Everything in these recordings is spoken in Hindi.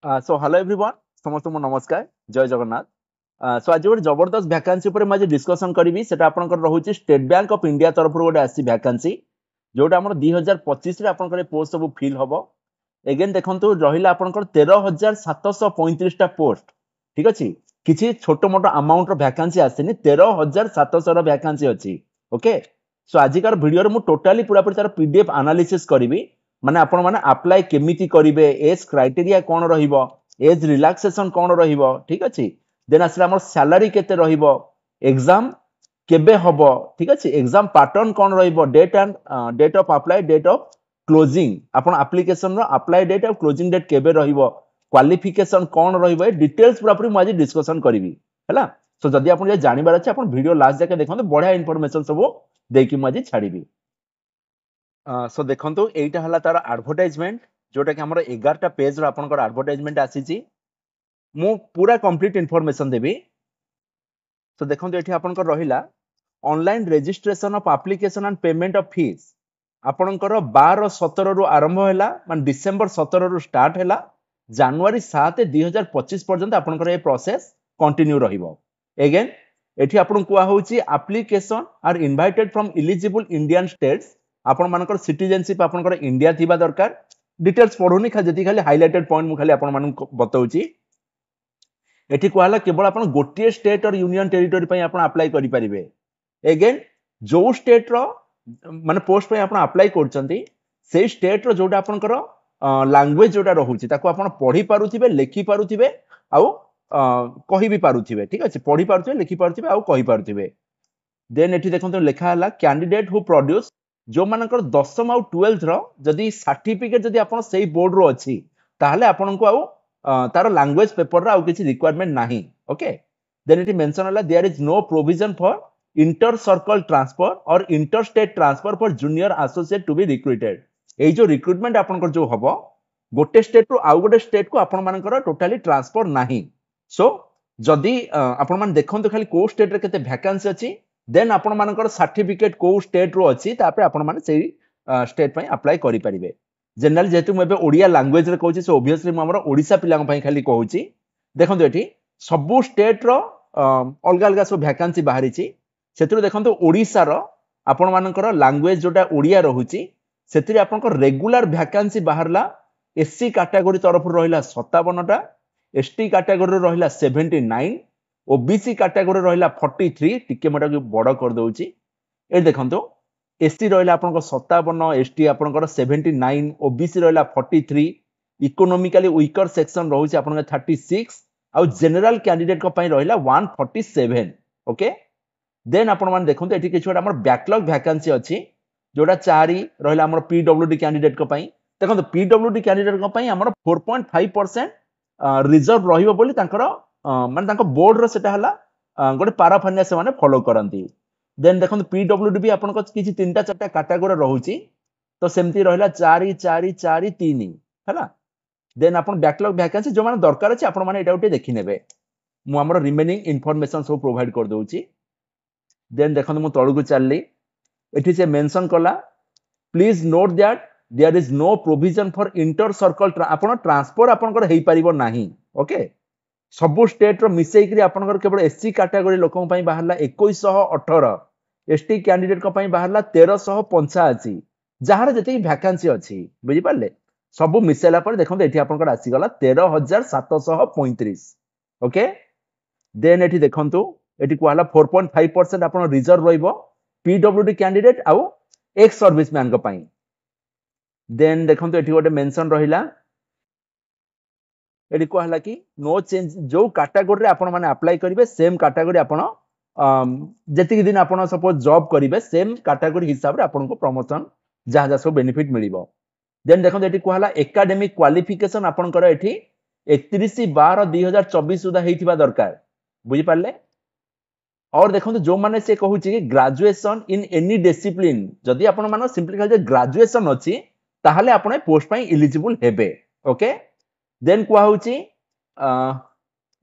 So hello everyone, समस्त नमस्कार जय जगन्नाथ। सो आज गोटे जबरदस्त भैकेंसी पर मुझे डिस्कसन करी से रोचे स्टेट बैंक ऑफ इंडिया तरफ गोटे आसी भैकेंसी जोटा आम 2025 पोस्ट सब फिल हम। एगेन देखो रहा आपंकर 13,735 पोस्ट। ठीक अच्छे किसी छोट मोट अमाउंट भैकेंसी आसनी 13,700 भैकेंसी अच्छी। ओके सो आजिकार भिडियो मुझे टोटाली पूरा तार पीडीएफ एनालिसिस करी माने आपण माने अप्लाई केमिति करिवे एज क्राइटेरिया कोन रहिबो एज रिलैक्सेशन कोन रहिबो। ठीक अछि देन आसला हमर सैलरी केते रहिबो एग्जाम केबे हबो। ठीक अछि एग्जाम पैटर्न कोन रहिबो date and date of apply date of closing आपण एप्लीकेशन रो अप्लाई डेट और क्लोजिंग डेट केबे रहिबो क्वालिफिकेशन कोन रहिबो ए डिटेल्स पूरा पूरी आज डिस्कशन करिवि हैला। सो जदी आपण जे जानिबार अछि आपण वीडियो लास्ट जाके देखंतु बढ़िया इंफॉर्मेशन सब देकी मु आज छाड़ीबी। सो देखो यहीटा है तार एडवर्टाइजमेंट जोटा कि आमर 11टा पेज आपंकर एडवर्टाइजमेंट आसी मु पूरा कंप्लीट इनफॉरमेशन देवी। सो देखो ये आपंकर रहा online registration of application and payment of fees आपणकर 12/17 रु आरंभ है मान डिसेंबर 17 रु स्टार्ट है जनवरी 7 2025 पर्यंत आपंकर ये प्रोसेस कंटिन्यू रहिबो। एगेन एठी आपन कुआ होची application are invited from eligible Indian states आपण मानकर सिटीजनशिप आपनकर इंडिया थिबा दरकार। डिटेल्स पढुनी जति खाली हाइलाइटेड पॉइंट मु खाली आपण मानक बताउची। एठी कुआला केवल आपण गोटिए स्टेट और यूनियन टेरिटरी पई आपण अप्लाई करि परिबे। एगेन जो स्टेट रो माने पोस्ट पई आपण अप्लाई करचंती से स्टेट रो जोटा आपनकर लैंग्वेज जोटा रहुची ताको आपण पढी पारुथिबे लेखि पारुथिबे आउ कहि भी पारुथिबे। ठीक अछि पढी पारुथिबे लेखि पारुथिबे आउ कहि पारुथिबे। देन एठी देखंतो लेखा हला कैंडिडेट हु प्रोड्यूस जो मानकर 10th आउ 12th रो जदी सर्टिफिकेट जदी आपण सेही बोर्ड रो अछि ताहले आपण को आउ तार लैंग्वेज पेपर रा आउ किछि रिक्वायरमेंट नाही। ओके देन इट मेंशन हला there is no provision for inter circle transfer और inter state transfer for junior associate to be recruited. एई जो रिक्रूटमेंट आपनकर जो हबो गोटे स्टेट रो आउ गोटे स्टेट को आपण मानकर टोटली ट्रांसफर नाही। सो जदी आपण मान देखंतो खाली को स्टेट रे केते वैकेंसी अछि देन आपण मानकर सर्टिफिकेट को स्टेट रो अछि तापर आपण माने सेही स्टेट पई अप्लाई करि परिबे। जनरल जेतु म एबे ओडिया लैंग्वेज रे कहूची सो ऑब्वियसली म हमर ओडिसा पिलांग पई खाली कहूची। देखंतो एठी सबु स्टेट रो अलगा अलगा सो वैकेंसी बाहरी छि सेतु देखंतो ओडिसा रो आपण मानकर लैंग्वेज जोटा ओडिया रहुची सेतिरे आपनकर रेगुलर वैकेंसी बाहरला। एससी कैटेगरी तरफ रहिला 57 टा एसटी कैटेगरी रहिला 79 ओबीसी कैटेगरी रहिला 43 टिके मोटा बड़ कर दउची। ए देखंतो एसटी रहिला आपनकर 57 एसटी आपनकर 79 ओबीसी रहिला 43 इकोनॉमिकली वीकर सेक्शन रहुची आपनकर 36 आउ जनरल कैंडिडेट को पई रहिला 147। ओके देन आपण मान देखंतो एठी किछोटा हमर बैकलॉग वैकेंसी अछि जोटा 4 रहिला हमर पीडब्ल्यूडी कैंडिडेट को पई। देखंतो पीडब्ल्यूडी कैंडिडेट को पई हमर 4.5% रिजर्व रहिबो बोली तांकर माने तांको बोर्ड रो सेटा हला गोटे पाराफानिया से माने फॉलो करंती। देन देखंतो पीडब्ल्यूडी भी आपन को किछि 3टा 4टा कैटेगरी रहउची तो सेमती रहिला 4 4 4 3 हैला। देन आपन बैकलॉग वैकेंसी जो माने दरकार अछि आपन माने एटा उटे देखि नेबे मु हमर रिमेनिंग इंफॉर्मेशन सब प्रोवाइड कर दउची। देन देखंतो मु तळगु चलली एठी से मेंशन कला please note that there is no provision for inter circle आपन ट्रांसफर आपनकर हेई परिबो नाही। ओके सबु स्टेट रो मिसेई करी आपनकर केवल एससी कैटेगरी लोकन पई बाहरला 2118 एसटी कैंडिडेट को पई बाहरला 1385 जहार जति वैकेंसी अछि बुझि पाले सबु मिसेला पर देखंतो एठी आपनकर आसी गला 13,735। ओके देन एठी देखंतो एठी कोहला 4.5% आपन रिजर्व रहिबो पीडब्ल्यूडी कैंडिडेट आउ एक्स सर्विसमैन को पई। देन देखंतो एठी गोटे मेंशन रहिला एठी कहला कि नो चेंज जो कैटेगरी रे आपण माने अप्लाई करिवे सेम कैटेगरी आपण जति दिन आपण सपोज जॉब करिवे सेम कैटेगरी हिसाब रे आपण को प्रमोशन जहा जहा सब बेनिफिट मिलिबो। देन देखंतो एठी कहला एकेडमिक क्वालिफिकेशन आपण कर एठी 31/12/2024 सुधा हेइथिबा दरकार बुझि पारले। और देखंतो जो माने से कहूची कि ग्रेजुएशन इन एनी डिसिप्लिन जदी आपण माने सिंपली कहले ग्रेजुएशन अछि ताहले आपण पोस्ट पई एलिजिबल हेबे। ओके देन कुआ होची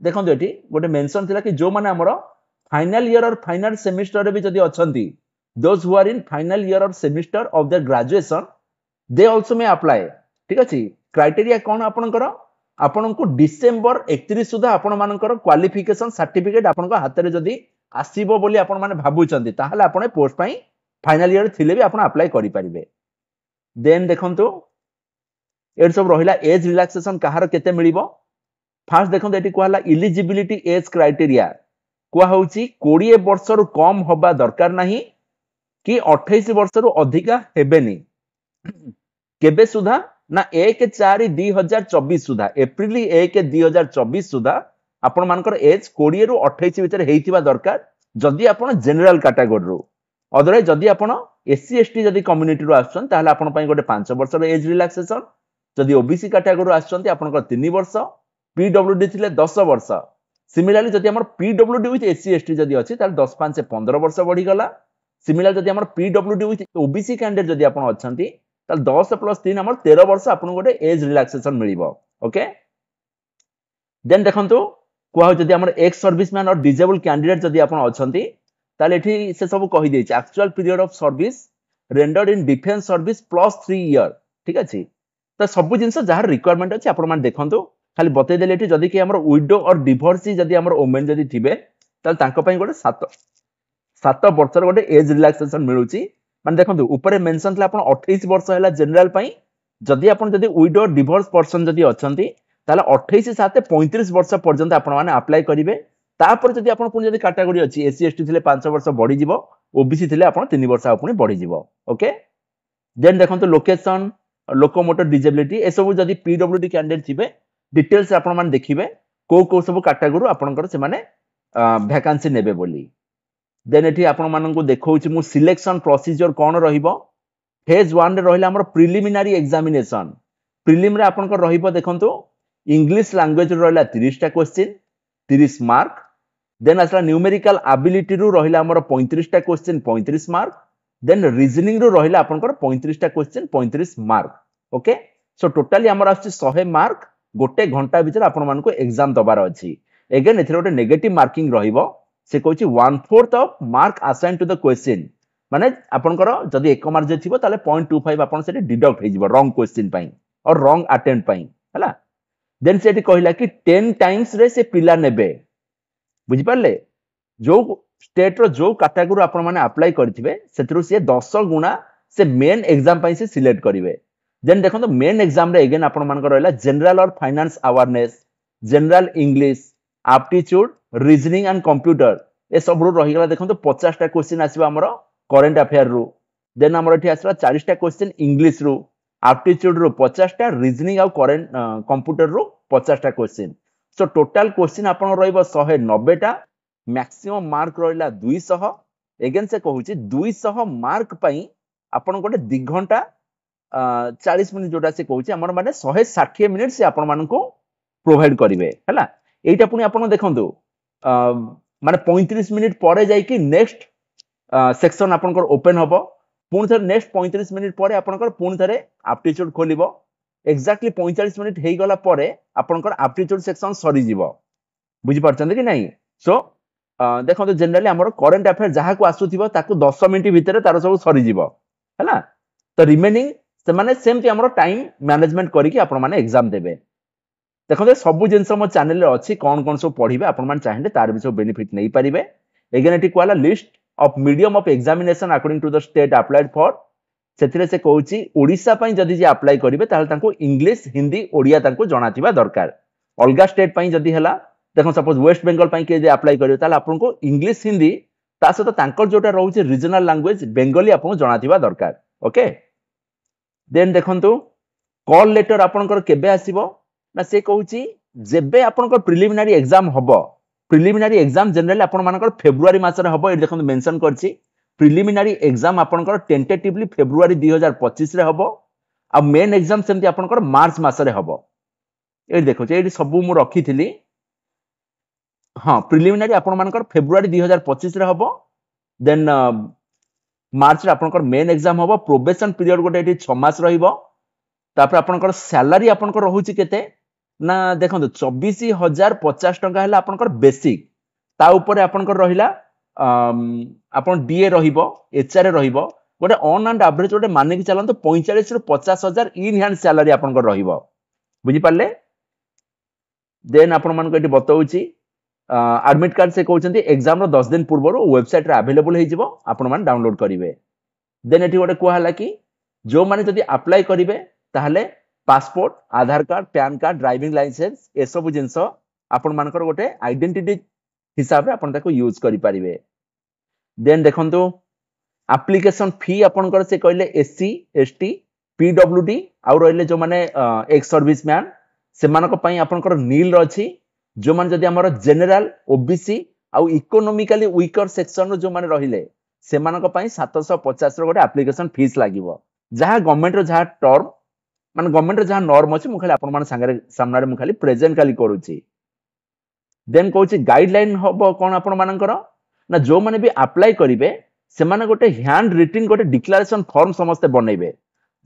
देखंतो एठी गोटे मेंशन थिला कि जो माने हमर फाइनल ईयर और फाइनल सेमिस्टर रे भी जदी अछंती those who are in final year और semester of their graduation they also may apply. ठीक अछि क्राइटेरिया कोन आपनकर आपनको डिसेंबर 31 सुधा आपण मानकर क्वालिफिकेशन सर्टिफिकेट आपण हाथ में जदि आसीबो बोली आपण माने भाबुचंदी ताहले आपण पोस्ट पई फाइनल ईयर थिले भी आपण अप्लाई करि परिबे। देन देखंतु ए सब रहिला एज रिलैक्सेशन कहार केते मिलिबो। फास्ट देखंतु एटी कहला इलिजिबिलिटी एज क्राइटेरिया कुआ होउची 20 वर्ष रु कम होबा दरकार नाही कि 28 वर्ष रु अधिका हेबेनी केबे सुधा ना 1/4/2024 सुधा एप्रिल 1/2024 सुधा आपण मानकर एज 20 रु 28 भीतर हेइतिबा दरकार जदि आपण जनरल कैटेगरी रु। अदरवाइज जदि आपण एससी एसटी जदि कम्युनिटी रु आछन ताहले आपण पई गोटे 5 वर्ष रो एज रिलैक्सेशन, जदि ओबीसी कैटेगरी रु आछन आपण 3 वर्ष, पीडब्ल्यूडी थिले 10 वर्ष। सिमिलरली जदि हमर पीडब्ल्यूडी विथ एससी एसटी जदि अछि ताहले 10 5 15 वर्ष बढ़ी गला। सिमिलर जदि हमर पीडब्ल्यूडी विथ ओबीसी कैंडिडेट जदि आपण अछंती ताल 10 + 3 हमर 13 वर्ष आपन गोटे एज रिलैक्सेशन मिलिबो। ओके देन देखंतु कुआ जदि हमर एक्स सर्विसमैन और डिजेबल कैंडिडेट जदि आपण अछंती ताल एठी से सब कहि दै छै actual period of service rendered in defence service +3 year. ठीक अछि त सब जिंस जहार रिक्वायरमेंट अछि आपण मान देखंतु खाली बतै देले एठी जदि कि हमर विडो और डिवोर्सी जदि हमर वुमेन जदि थिबे ताल तांको पई गोटे 7 वर्ष गोटे एज रिलैक्सेशन मिलुची। माने देखंतु ऊपर मेंशन थला आपण 28 वर्ष हैला जनरल पई जदि आपण जदि विडो डिवोर्स पर्सन जदि अछंती ताले 28 7 35 वर्ष पर्यंत आपण माने अप्लाई करिवे। तापर जदि आपण पुनी जदि कैटेगरी अछि एससी एसटी थिले 5 वर्ष बढ़ी जिवो, ओबीसी थिले आपण 3 वर्ष पुनी बढ़ी जिवो। ओके देन देखंतु लोकेशन लोकोमोटर डिजेबिलिटी ए सब जदि पीडब्ल्यूडी कैंडिडेट थिबे डिटेल्स आपण माने देखिबे को सब कैटेगरी आपणकर से माने वैकेंसी नेबे बोली। देन एठी आपण मानन को देखौछि मु सिलेक्शन प्रोसीजर कोन रहिबो। फेज 1 रे रहिला हमर प्रिलिमिनरी एग्जामिनेशन। प्रिलिम रे आपन को रहिबो देखंतु इंग्लिश लैंग्वेज रे रहिला 30 टा क्वेश्चन 30 मार्क। देन असला न्यूमेरिकल एबिलिटी रो रहिला हमर 35 टा क्वेश्चन 35 मार्क। देन रीजनिंग रो रहिला आपन को 35 टा question 35 mark. Okay so totally हमर आछि 100 मार्क गोटे घंटा भीतर आपण मान को एग्जाम दबार अछि। अगेन एथिरे गोटे नेगेटिव मार्किंग रहिबो से कहछि 1/4 of mark assign to the question माने आपनकर जदि 1 मार्क जे थिबो ताले 0.25 आपन से डिडक्ट हे जिवो रॉन्ग क्वेश्चन पई और रॉन्ग अटेम्प्ट पई हला। देन से कहला कि 10 टाइम्स रे से पिला नेबे बुझि पारले जो स्टेट रो जो कैटेगरी आपन माने अप्लाई करथिबे सेतरु से 10 गुना से मेन एग्जाम पई से सिलेक्ट करिवे। देन देखंतो मेन एग्जाम रे अगेन आपन मानकर रहला जनरल और finance awareness, general English, aptitude, reasoning and computer ए सब रो रही गला। देखंतो 50 टा क्वेश्चन आसीबा हमरो करंट अफेयर रो। देन हमरो एठी आसला 40 टा क्वेश्चन इंग्लिश रो, एप्टीट्यूड रो 50 टा, रीजनिंग और करंट कंप्यूटर रो 50 टा क्वेश्चन। सो टोटल क्वेश्चन आपन रहइबो 190 टा, मैक्सिमम मार्क रहिला 200। अगेन से कहूची 200 मार्क पई आपन गोटे 2 घंटा 40 मिनिट जोटा से कहूची हमर माने 160 मिनिट से आपन मान को प्रोवाइड करिवे हला। एटा पुनी आपन देखंतु माने 35 मिनिट परे जाई कि नेक्स्ट सेक्शन आपन ओपन हबो। पुनी थरे नेक्स्ट 35 मिनिट परे आपन पुनी थरे एप्टीट्यूड खोलिबो। एक्जेक्टली 45 मिनिट हेई गला परे आपन एप्टीट्यूड सेक्शन सरी जिवो। बुझि परछन कि नहीं। सो देखंतु जनरली हमर करंट अफेयर जहा को आसुथिबो ताकू 10 मिनिट भितरे तार सब सरी जिवो हला। तो रिमेनिंग से माने सेमती हमर टाइम मैनेजमेंट करी कि आपन माने एग्जाम देबे। देखो सब जिनस मो चैनल रे अछि कौन सब पढ़िबे आपण मान चाहेंडे तार भी सब बेनिफिट नहीं पारिबे। अगेन एटी कहला list of medium of examination according to the state applied for सेथिरे से कहूची ओडिसा पई जदी जे अप्लाई करिवे ताहले तांको इंग्लिश हिंदी ओडिया तांको जणाथिबा दरकार। अलगा स्टेट पई जदी हला देखो सपोज वेस्ट बंगाल पई के जे अप्लाई करिवे ताहले आपन को इंग्लिश हिंदी ता सहित तांकर जोटा रहउची रीजनल लैंग्वेज बेंगली आपन जणाथिबा दरकार। ओके देन देखंतु कॉल लेटर आपनकर केबे आसीबो ना से कहूची जेबे आपनकर प्रिलिमिनरी एग्जाम हबो। प्रिलिमिनरी एग्जाम जनरली आपन मानकर फेब्रुआरी मास रे हबो। ए देखंतु मेंशन करछि प्रिलिमिनरी एग्जाम आपनकर टेंटेटिवली फेब्रुआरी 2025 रे हबो आ मेन एग्जाम सेमति आपनकर मार्च मास रे हबो। ए देखो जे सब मु रखिथिली हां प्रिलिमिनरी आपन मानकर फेब्रुआरी 2025 रे हबो। देन मार्च रे आपनकर मेन एग्जाम हबो। प्रोबेशन पीरियड गोटे एठी 6 मास रहिबो। तापर आपनकर सैलरी आपनकर रहउची केते ना देखंतु 24050 टंका हला आपनकर बेसिक। ता ऊपर आपनकर रहिला आपन डीए रहिबो, एचआर रहिबो। गोटे ऑन एंड एवरेज गोटे माने कि चलंतु 45 रु 50 हजार इन हैंड सैलरी आपनकर रहिबो। बुझि पारले देन आपण मानको एटी बताउची एडमिट कार्ड से कहउचंती एग्जाम रो 10 दिन पूर्व वेबसाइट रे अवेलेबल हे जिवो आपण मान डाउनलोड करिवे देन एटी गोटे कुआ हला कि जो माने जदी अप्लाई करिवे ताहले passport Aadhaar card PAN card driving licence ए सब जिंस आपण मानकर गोटे आइडेंटिटी हिसाब रे आपण ताको यूज करि परिवे देन देखंतु एप्लीकेशन फी आपनकर से कहले एससी एसटी पीडब्ल्यूडी आउ रहले जो माने एक्स सर्विसमैन से मानको पई आपनकर नील अछि जो माने जदी हमर जनरल ओबीसी आउ इकोनॉमिकली वीकर सेक्शन रो जो माने रहिले से मानको पई 750 रो गोटे एप्लीकेशन फीस लागिवो जहा गवर्नमेंट रो जहा टर्म माने गवर्नमेंट रो जहा नॉर्म अछि मु खाली आपन मान संगे सामना रे मु खाली प्रेजेंट खाली करूची देन कहूची गाइडलाइन हबो कोन आपन मानकर ना जो माने भी अप्लाई करिवे से माने गोटे हैंड रिटन गोटे डिक्लेरेशन फॉर्म समस्त बनेइबे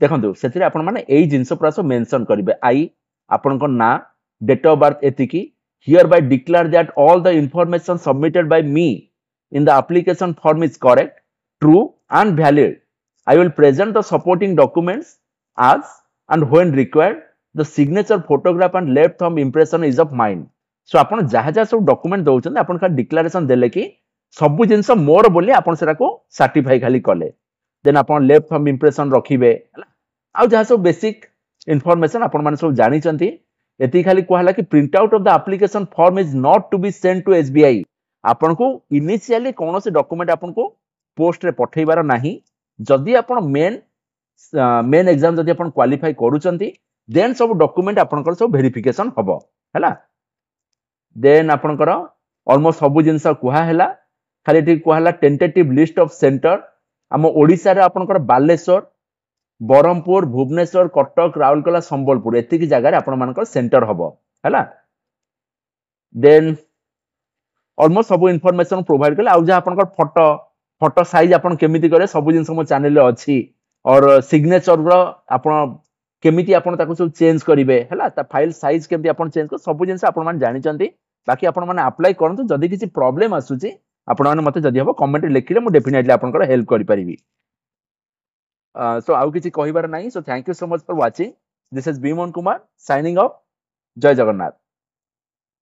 देखंतु सेथिरे आपन माने एई जिंस पर आसो मेंशन करिवे आई आपन को ना डेट ऑफ बर्थ एतिकी hereby declare that all the information submitted by me in the application form is correct true and valid I will present the supporting documents as and when required the signature photograph and left thumb impression is of mine so आपन जहा जहा सब डॉक्यूमेंट दउछन आपन का डिक्लेरेशन देले कि सब जिंस मोर बोली आपन सेरा को सर्टिफाई खाली कले देन आपन लेफ्ट थंब इंप्रेशन रखिबे आ जहा सब बेसिक इंफॉर्मेशन आपन माने सब जानि चंती एती खाली कहला कि print out of the application form is not to be send to SBI आपन को इनिशियली कौन से डॉक्यूमेंट आपन को पोस्ट रे पठेइबार नाही जदी आपन मेन एग्जाम जदी आपन क्वालिफाई करूचंती देन सब डॉक्यूमेंट आपन कर सब वेरिफिकेशन हबो हैला देन आपन कर ऑलमोस्ट सब जिंस कुहा हैला खाली ठीक कहला टेंटेटिव लिस्ट ऑफ सेंटर हम ओडिसा रे आपन कर बालेश्वर बरहमपुर भुवनेश्वर कटक राउरकेला संबलपुर एतिकी जगह आपण मानकर सेंटर हबो हैला देन ऑलमोस्ट सब इंफॉर्मेशन प्रोवाइड करले आ जा आपन फोटो साइज आपण केमिति करे सब जिंस मो चैनल रे अछि और सिग्नेचर रो आपण केमिति आपण ताको सब चेंज करिवे हैला ता फाइल साइज केमिति आपण चेंज कर सब जिंस आपण मान जानि चंती बाकी आपण माने अप्लाई करंतु जदी किछि प्रॉब्लम आसुची आपण माने मते जदी हबो कमेंट लिखिले मु डेफिनेटली आपण कर हेल्प करि परिबी so आउ किछि कहिबार नाही so thank you so much for watching this is Bhimon Kumar signing off जय जगन्नाथ।